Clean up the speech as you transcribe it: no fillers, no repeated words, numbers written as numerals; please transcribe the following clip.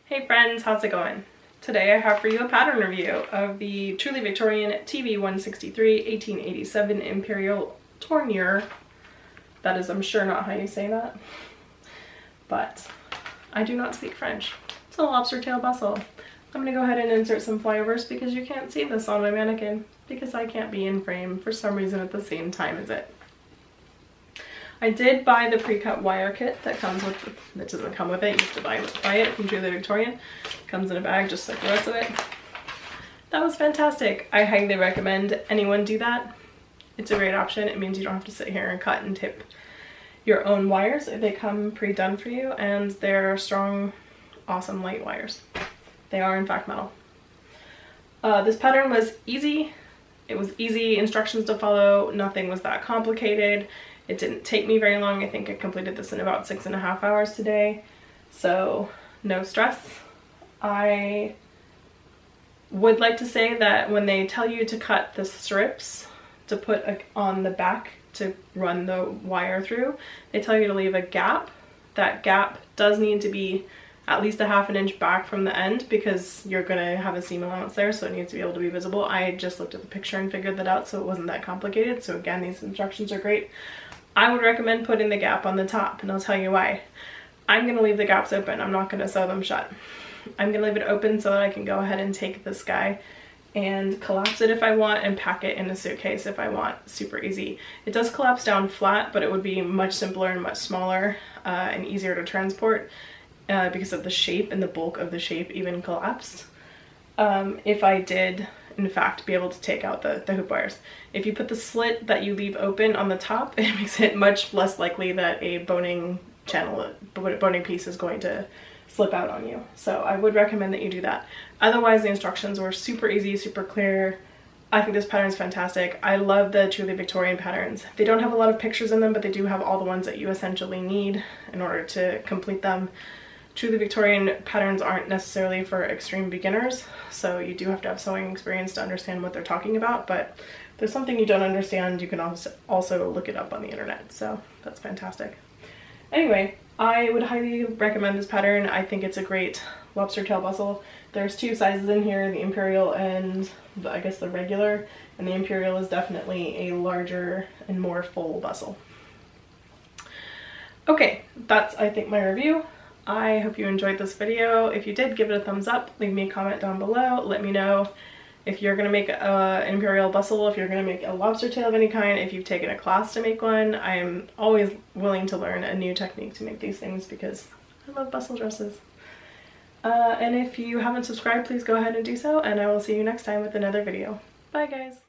Hey friends, how's it going? Today I have for you a pattern review of the truly Victorian TV163 1887 Imperial Tornure. That is, I'm sure, not how you say that, but I do not speak French. It's a lobster tail bustle. I'm going to go ahead and insert some flyovers because you can't see this on my mannequin because I can't be in frame for some reason at the same time as it. I did buy the pre-cut wire kit that comes with, that doesn't come with it, you have to buy it from Truly Victorian. It comes in a bag just like the rest of it. That was fantastic. I highly recommend anyone do that. It's a great option. It means you don't have to sit here and cut and tip your own wires. They come pre-done for you and they're strong, awesome light wires. They are in fact metal. This pattern was easy. It was easy instructions to follow. Nothing was that complicated. It didn't take me very long. I think I completed this in about 6.5 hours today. So no stress. I would like to say that when they tell you to cut the strips to put on the back to run the wire through, they tell you to leave a gap. That gap does need to be at least 1/2 inch back from the end because you're gonna have a seam allowance there, so it needs to be able to be visible. I just looked at the picture and figured that out, so it wasn't that complicated. So again, these instructions are great. I would recommend putting the gap on the top, and I'll tell you why. I'm gonna leave the gaps open. I'm not gonna sew them shut. I'm gonna leave it open so that I can go ahead and take this guy and collapse it if I want and pack it in a suitcase if I want. Super easy. It does collapse down flat, but it would be much simpler and much smaller and easier to transport because of the shape, and the bulk of the shape even collapsed. If I did in fact be able to take out the hoop wires. If you put the slit that you leave open on the top, it makes it much less likely that a boning piece is going to slip out on you. So I would recommend that you do that. Otherwise, the instructions were super easy, super clear. I think this pattern is fantastic. I love the Truly Victorian patterns. They don't have a lot of pictures in them, but they do have all the ones that you essentially need in order to complete them. Truly Victorian patterns aren't necessarily for extreme beginners, so you do have to have sewing experience to understand what they're talking about, but if there's something you don't understand, you can also look it up on the internet, so that's fantastic. Anyway, I would highly recommend this pattern. I think it's a great lobster tail bustle. There's 2 sizes in here, the Imperial and I guess the regular, and the Imperial is definitely a larger and more full bustle. Okay, that's I think my review. I hope you enjoyed this video. If you did, give it a thumbs up, leave me a comment down below, let me know if you're gonna make an Imperial bustle, if you're gonna make a lobster tail of any kind, if you've taken a class to make one. I am always willing to learn a new technique to make these things because I love bustle dresses. And if you haven't subscribed, please go ahead and do so, and I will see you next time with another video. Bye guys!